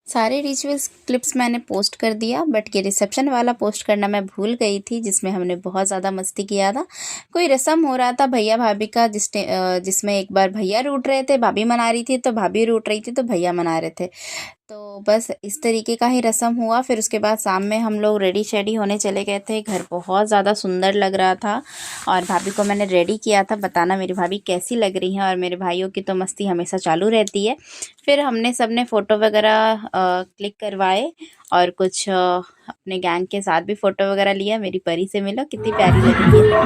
सारे rituals clips मैंने post कर दिया, बट ये रिसेप्शन वाला पोस्ट करना मैं भूल गई थी, जिसमें हमने बहुत ज़्यादा मस्ती किया था। कोई रस्म हो रहा था भैया भाभी का, जिसमें एक बार भैया रूठ रहे थे, भाभी मना रही थी, तो भाभी रूठ रही थी तो भैया मना रहे थे। तो बस इस तरीके का ही रस्म हुआ। फिर उसके बाद शाम में हम लोग रेडी शेडी होने चले गए थे। घर बहुत ज़्यादा सुंदर लग रहा था और भाभी को मैंने रेडी किया था। बताना मेरी भाभी कैसी लग रही हैं। और मेरे भाइयों की तो मस्ती हमेशा चालू रहती है। फिर हमने सबने फ़ोटो वगैरह क्लिक करवाए और कुछ अपने गैंग के साथ भी फ़ोटो वगैरह लिया। मेरी परी से मिलो, कितनी प्यारी लग रही है।